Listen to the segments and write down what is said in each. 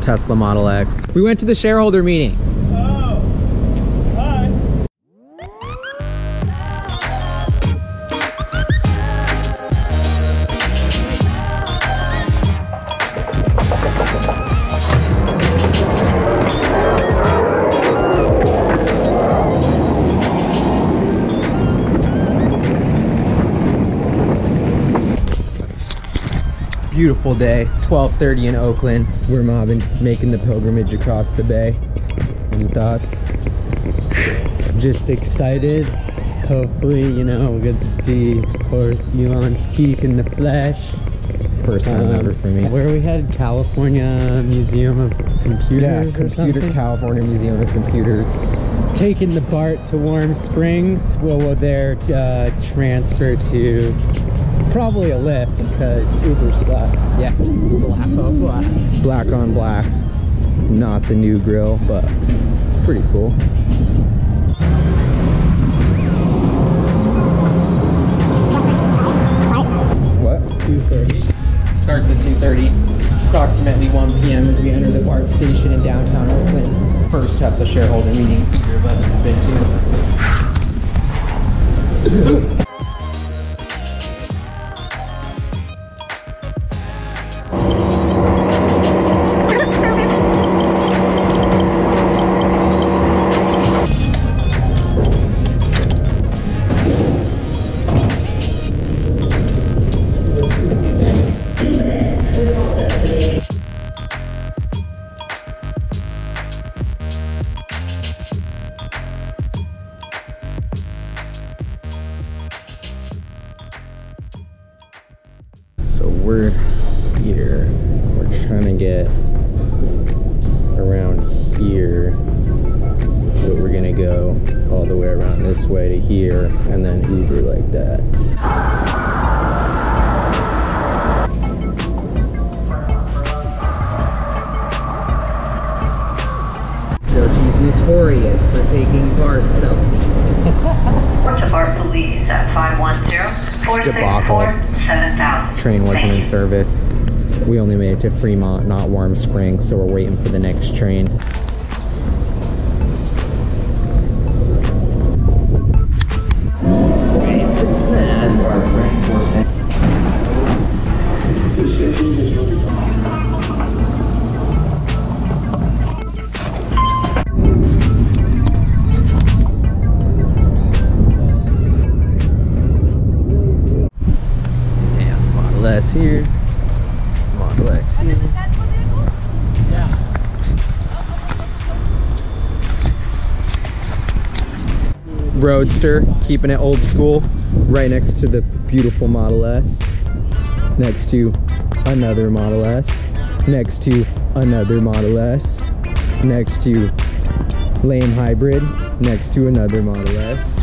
Tesla Model X. We went to the shareholder meeting. Oh, hi. Beautiful day, 12:30 in Oakland. We're mobbing, making the pilgrimage across the bay. Any thoughts? Just excited. Hopefully, you know, we'll get to see, of course, Elon speak in the flesh. First time ever for me. Where are we headed? California Museum of Computers? Yeah, California Museum of Computers. Taking the BART to Warm Springs. We'll there transfer to probably a Lyft because Uber sucks. Yeah. Black on black. Black on black. Not the new grill, but it's pretty cool. What? 2:30. Starts at 2:30. Approximately 1 p.m. as we enter the BART station in downtown Oakland. First Tesla shareholder meeting either of us has been to. So we're here, we're trying to get around here, but we're gonna go all the way around this way to here and then Uber like that. She's notorious for taking BART selfies. To BART Police at 510-464-7000. Train wasn't in service. We only made it to Fremont, not Warm Springs, so we're waiting for the next train. Great success. S here, Model X here. Yeah. Roadster, keeping it old school, right next to the beautiful Model S. Next to another Model S. Next to another Model S. Next to lame hybrid. Next to another Model S.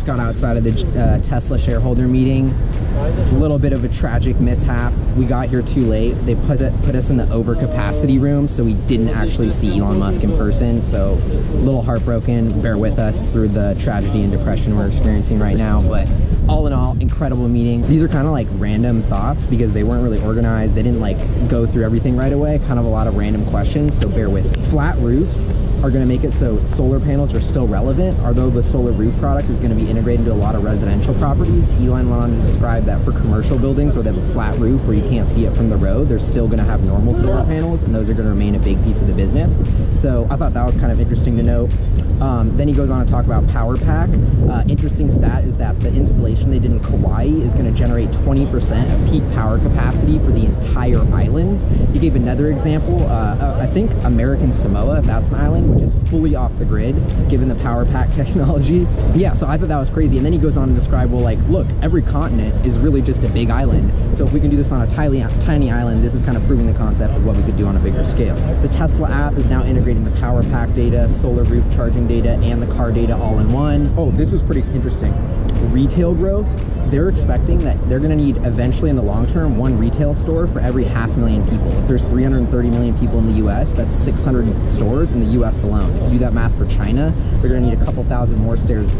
Got outside of the Tesla shareholder meeting. A little bit of a tragic mishap. We got here too late. They put us in the overcapacity room, so we didn't actually see Elon Musk in person. So a little heartbroken. Bear with us through the tragedy and depression we're experiencing right now. But all in all, incredible meeting. These are kind of like random thoughts because they weren't really organized. They didn't like go through everything right away. Kind of a lot of random questions, so bear with me. Flat roofs are going to make it so solar panels are still relevant, although the solar roof product is going to be integrated into a lot of residential properties. Elon wanted to describe that for commercial buildings where they have a flat roof where you can't see it from the road, they're still going to have normal solar panels, and those are going to remain a big piece of the business. So I thought that was kind of interesting to note. Then he goes on to talk about Power Pack. Interesting stat is that the installation they did in Kauai is going to generate 20% of peak power capacity for the entire island. He gave another example, I think American Samoa, if that's an island, which is fully off the grid, given the Power Pack technology. Yeah, so I thought that was crazy. And then he goes on to describe, well, like, look, every continent is really just a big island. So if we can do this on a tiny island, this is kind of proving the concept of what we could do on a bigger scale. The Tesla app is now integrating the Power Pack data, solar roof charging data, and the car data all in one. Oh, this was pretty interesting. Retail growth, they're expecting that they're going to need eventually in the long term one retail store for every 500,000 people. If there's 330 million people in the US, that's 600 stores in the US alone. If you do that math for China, they're going to need a couple thousand more stores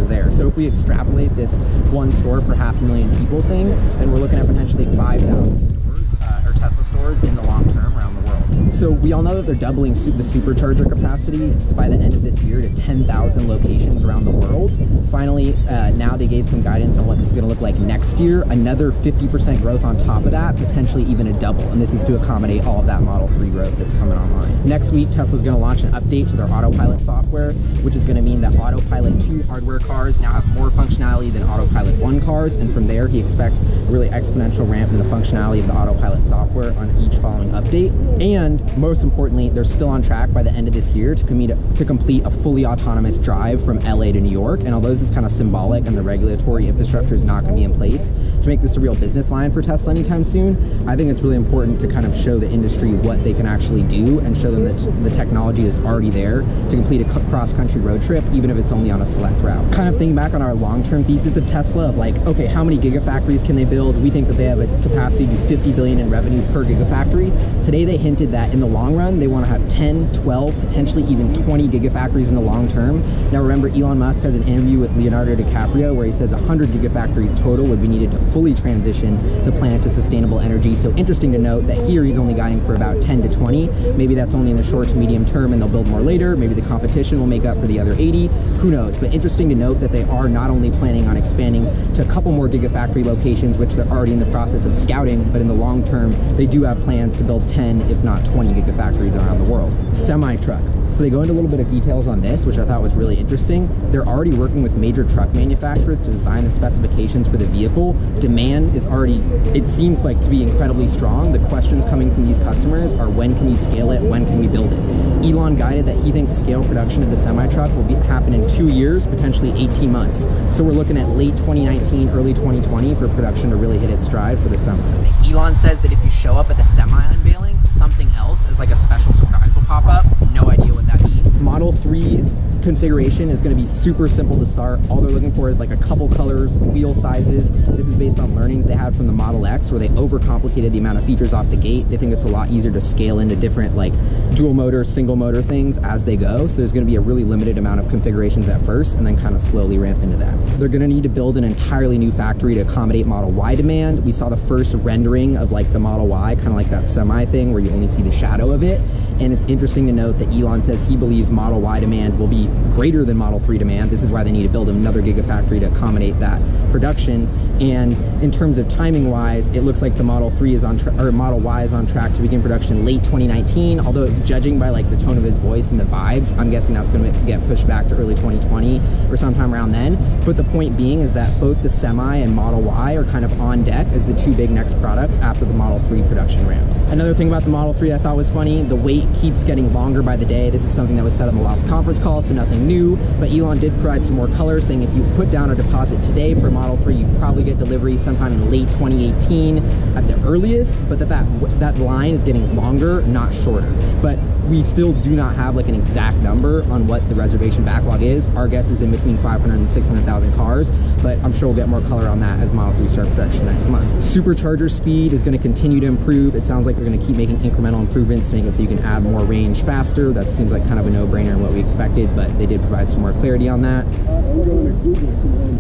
there. So if we extrapolate this one store per 500,000 people thing, then we're looking at potentially 5,000 stores or Tesla stores in the long term around the world. So we all know that they're doubling the supercharger capacity by the end of this year to 10,000 locations around the world. Finally, now they gave some guidance on what this is going to look like next year. Another 50% growth on top of that, potentially even a double. And this is to accommodate all of that Model 3 growth that's coming online. Next week, Tesla's going to launch an update to their Autopilot software, which is going to mean that Autopilot 2 hardware cars now have more functionality than Autopilot 1 cars. And from there, he expects a really exponential ramp in the functionality of the Autopilot software on each following update. And most importantly, they're still on track by the end of this year to complete a fully autonomous drive from LA to New York. And although this is kind of symbolic and the regulatory infrastructure is not going to be in place to make this a real business line for Tesla anytime soon, I think it's really important to kind of show the industry what they can actually do and show them that the technology is already there to complete a cross-country road trip, even if it's only on a select route. Kind of thinking back on our long-term thesis of Tesla of like, okay, how many gigafactories can they build? We think that they have a capacity to do 50 billion in revenue per gigafactory. Today they hinted that in the long run, they want to have 10, 12, potentially even 20 gigafactories in the long term. Now remember, Elon Musk has an interview with Leonardo DiCaprio where he says 100 gigafactories total would be needed to fully transition the planet to sustainable energy. So interesting to note that here he's only guiding for about 10 to 20. Maybe that's only in the short to medium term and they'll build more later. Maybe the competition will make up for the other 80. Who knows? But interesting to note that they are not only planning on expanding to a couple more gigafactory locations, which they're already in the process of scouting, but in the long term, they do have plans to build 10, if not 20 gigafactories around the world. Semi-truck. So they go into a little bit of details on this, which I thought was really interesting. They're already working with major truck manufacturers to design the specifications for the vehicle. Demand is already, it seems like, to be incredibly strong. The questions coming from these customers are, when can you scale it? When can we build it? Elon guided that he thinks scale production of the semi-truck will happen in 2 years, potentially 18 months. So we're looking at late 2019, early 2020 for production to really hit its stride for the semi. Elon says that if you show up at the semi unveiling, something else as like a special surprise will pop up. No idea what that means. Model 3 configuration is going to be super simple to start. All they're looking for is like a couple colors, wheel sizes. This is based on learnings they had from the Model X where they overcomplicated the amount of features off the gate. They think it's a lot easier to scale into different like dual motor, single motor things as they go. So there's going to be a really limited amount of configurations at first and then kind of slowly ramp into that. They're going to need to build an entirely new factory to accommodate Model Y demand. We saw the first rendering of like the Model Y, kind of like that semi thing where you only see the shadow of it. And it's interesting to note that Elon says he believes Model Y demand will be greater than Model 3 demand. This is why they need to build another gigafactory to accommodate that production. And in terms of timing wise, it looks like the Model 3 is on track, or Model Y is on track to begin production late 2019. Although judging by like the tone of his voice and the vibes, I'm guessing that's going to get pushed back to early 2020 or sometime around then. But the point being is that both the Semi and Model Y are kind of on deck as the two big next products after the Model 3 production ramps. Another thing about the Model 3 I thought was funny, the wait keeps getting longer by the day. This is something that was said on the last conference call, so nothing new, but Elon did provide some more color, saying if you put down a deposit today for Model 3, you probably get delivery sometime in late 2018 at the earliest, but that line is getting longer, not shorter. But we still do not have like an exact number on what the reservation backlog is. Our guess is in between 500 and 600,000 cars, but I'm sure we'll get more color on that as Model 3 start production next month. Supercharger speed is going to continue to improve. It sounds like they're going to keep making incremental improvements to make it so you can add more range faster. That seems like kind of a no-brainer in what we expected, but they did provide some more clarity on that.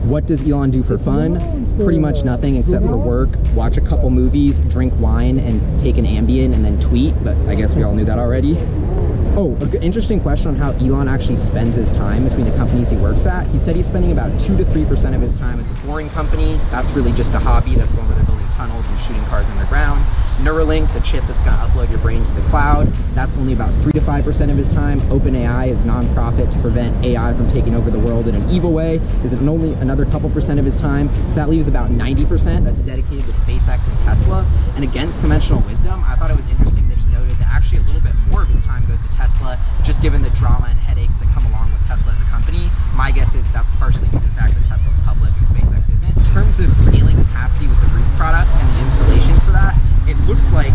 What does Elon do for fun? Pretty much nothing except for work, watch a couple movies, drink wine, and take an Ambien, and then tweet, but I guess we all knew that already. Oh, an interesting question on how Elon actually spends his time between the companies he works at. He said he's spending about 2 to 3% of his time at the Boring Company. That's really just a hobby. That's the one where they're building tunnels and shooting cars underground. Neuralink, the chip that's going to upload your brain to the cloud, that's only about 3 to 5% of his time. OpenAI is nonprofit to prevent AI from taking over the world in an evil way, is only another couple percent of his time. So that leaves about 90% that's dedicated to SpaceX and Tesla. And against conventional wisdom, I thought it was interesting that he noted that actually a little bit more of his time goes to Tesla, just given the drama and headaches that come along with Tesla as a company. My guess is that's partially due to the fact that Tesla's public and SpaceX isn't. In terms of scaling capacity with the roof product and the installation for that, it looks like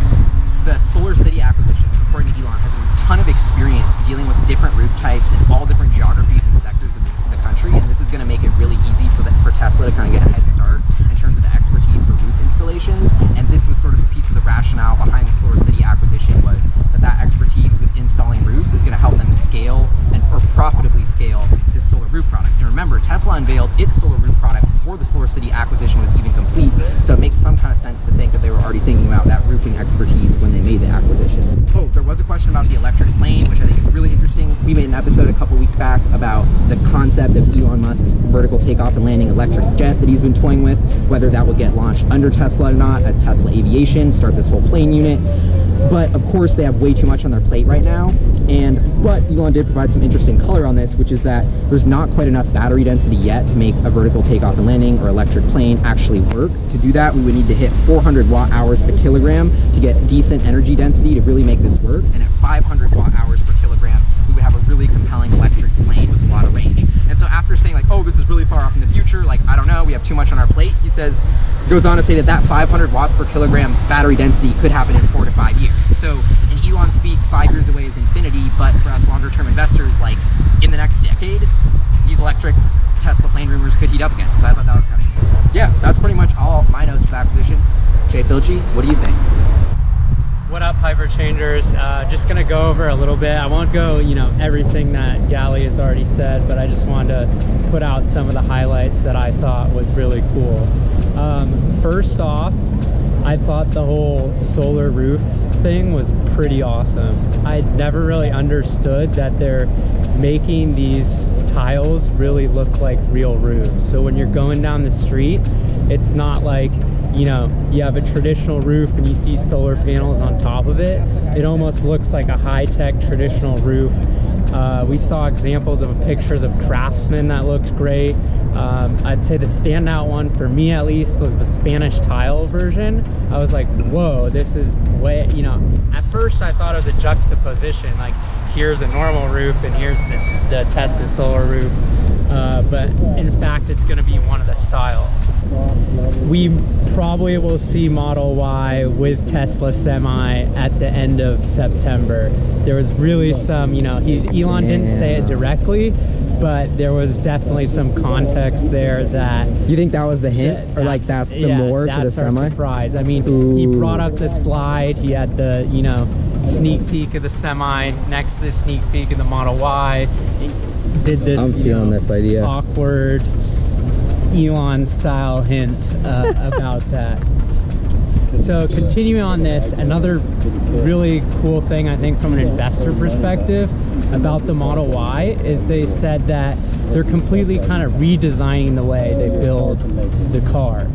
the Solar City acquisition, according to Elon, has a ton of experience dealing with different roof types and all different geographies and sectors of the country, and this is going to make it really easy for Tesla to kind of get a head start in terms of the expertise for roof installations. And this was sort of a piece of the rationale behind the Solar City acquisition, was that expertise with installing roofs is going to help them scale or profitably scale this solar roof product. And remember, Tesla unveiled its solar roof product before the Solar City acquisition was even complete, so it makes some kind of sense to think that they were already thinking about that roofing expertise when they made the acquisition. Oh, there was a question about the electric plane, which I think is really interesting. We made an episode a couple weeks back about the concept of Elon Musk's vertical takeoff and landing electric jet that he's been toying with, whether that will get launched under Tesla or not, as Tesla Aviation start this whole plane unit. But of course they have way too much on their plate right now, but Elon did provide some interesting color on this, which is that there's not quite enough battery density yet to make a vertical takeoff and landing or electric plane actually work. To do that, we would need to hit 400 watt-hours per kilogram to get decent energy density to really make this work, and at 500 watt-hours per kilogram we would have a really compelling electric plane with a lot of range. And so after saying like, oh, this is really far off in the future, like, I don't know, we have too much on our plate, he goes on to say that 500 watts per kilogram battery density could happen in 4 to 5 years. So in Elon speak, 5 years away is infinity, but for us longer term investors, like in the next decade, these electric Tesla plane rumors could heat up again. So I thought that was kind of cool. Yeah, that's pretty much all my notes for the acquisition. Jay Filchi, what do you think? What up, Piper Changers? Just gonna go over a little bit. I won't go, everything that Gally has already said, but I just wanted to put out some of the highlights that I thought was really cool. First off, I thought the whole solar roof thing was pretty awesome. I never really understood that they're making these tiles really look like real roofs. So when you're going down the street, it's not like, you have a traditional roof and you see solar panels on top of it. It almost looks like a high-tech traditional roof. We saw examples of pictures of Craftsman that looked great. I'd say the standout one for me at least was the Spanish tile version. I was like, whoa, this is way, at first I thought it was a juxtaposition, like here's a normal roof and here's the Tesla solar roof, but in fact it's going to be one of the styles. We probably will see Model Y with Tesla Semi at the end of September. There was really some, Elon didn't say it directly, but there was definitely some context there that... You think that was the hint? Or like that's the more to the Semi? That's our surprise. I mean, he brought up the slide, he had the, sneak peek of the Semi next to the sneak peek of the Model Y. He did this, I'm feeling this idea. Awkward Elon style hint about that. So continuing on this, another really cool thing I think from an investor perspective about the Model Y is they said that they're completely kind of redesigning the way they build the car.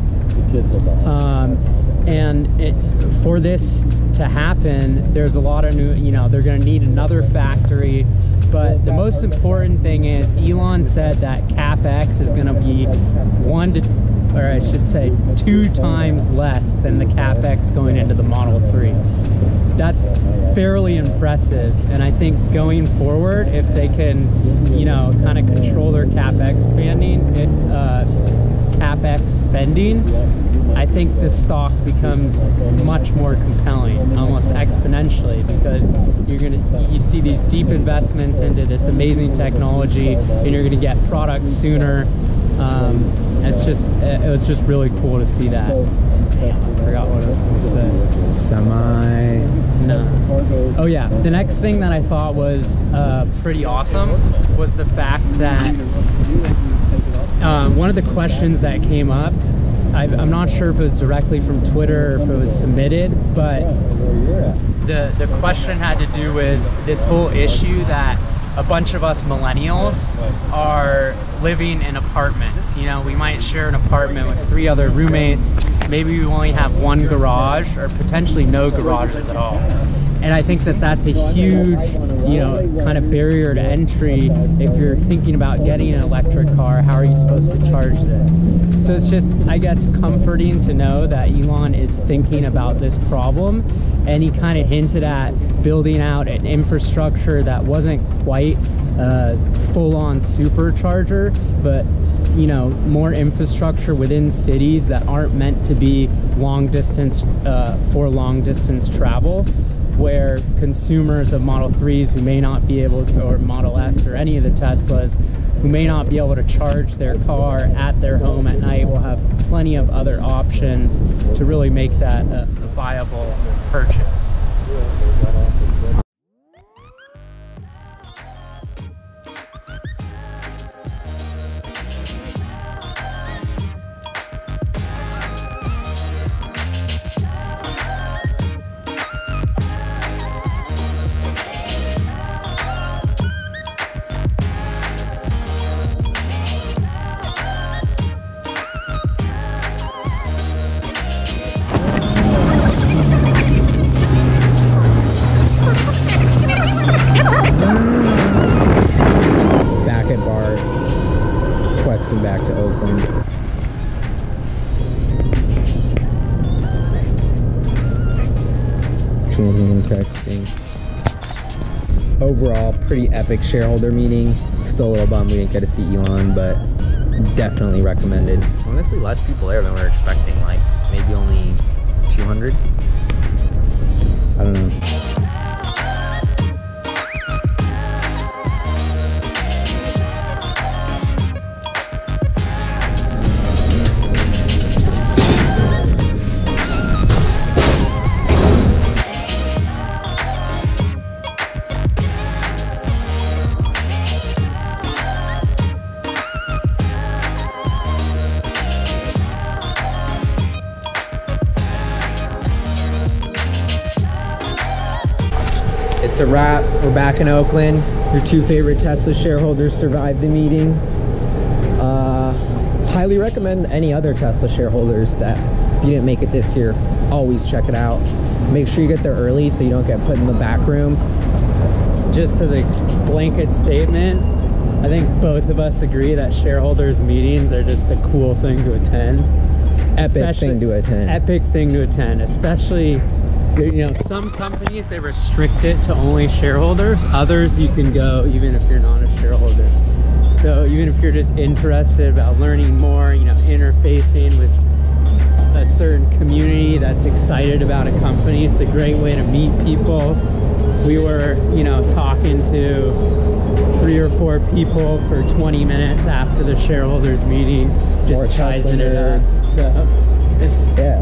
For this to happen, there's a lot of new, they're going to need another factory, but the most important thing is Elon said that CapEx is going to be 2 times less than the CapEx going into the Model 3. That's fairly impressive, and I think going forward, if they can, kind of control their CapEx spending, I think the stock becomes much more compelling, almost exponentially, because you see these deep investments into this amazing technology, and you're gonna get products sooner. It was just really cool to see that. Damn, I forgot what I was gonna say. Semi. No. Oh yeah, the next thing that I thought was pretty awesome was the fact that one of the questions that came up, I'm not sure if it was directly from Twitter or if it was submitted, but the question had to do with this whole issue that a bunch of us millennials are living in apartments. You know, we might share an apartment with 3 other roommates. Maybe we only have 1 garage or potentially no garages at all. And I think that that's a huge, you know, kind of barrier to entry if you're thinking about getting an electric car. How are you supposed to charge this? So it's just, I guess, comforting to know that Elon is thinking about this problem, and he kind of hinted at building out an infrastructure that wasn't quite full-on supercharger, but, you know, more infrastructure within cities that aren't meant to be long distance for long distance travel, where consumers of Model 3s who may not be able to, or Model S or any of the Teslas, who may not be able to charge their car at their home at night, will have plenty of other options to really make that a viable purchase. Back to Oakland. Texting. Overall, pretty epic shareholder meeting. Still a little bummed we didn't get to see Elon, but definitely recommended. Honestly, less people there than we were expecting. Like maybe only 200. I don't know. It's a wrap. We're back in Oakland. Your 2 favorite Tesla shareholders survived the meeting. Highly recommend any other Tesla shareholders that, if you didn't make it this year, always check it out. Make sure you get there early so you don't get put in the back room. Just as a blanket statement, I think both of us agree that shareholders meetings are just a cool thing to attend. Epic thing to attend. Epic thing to attend, especially, you know, some companies, they restrict it to only shareholders. Others, you can go even if you're not a shareholder. So even if you're just interested about learning more, you know, interfacing with a certain community that's excited about a company, it's a great way to meet people. We were, you know, talking to 3 or 4 people for 20 minutes after the shareholders meeting, just chizing it up. So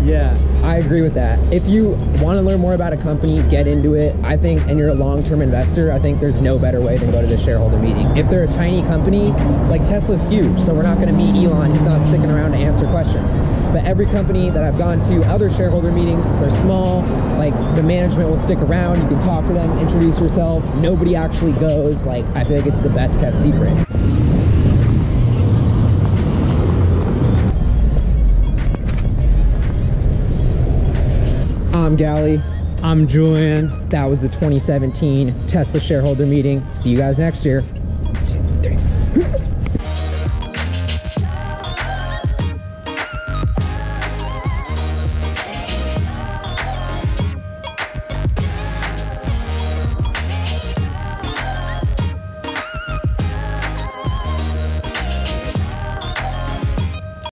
yeah, I agree with that. If you want to learn more about a company, get into it. I think, and you're a long-term investor, I think there's no better way than go to the shareholder meeting. If they're a tiny company, like Tesla's huge, so we're not going to meet Elon. He's not sticking around to answer questions. But every company that I've gone to, other shareholder meetings, they're small, like the management will stick around, you can talk to them, introduce yourself. Nobody actually goes. Like, I feel like it's the best kept secret. I'm Gally. I'm Julian. That was the 2017 Tesla shareholder meeting. See you guys next year.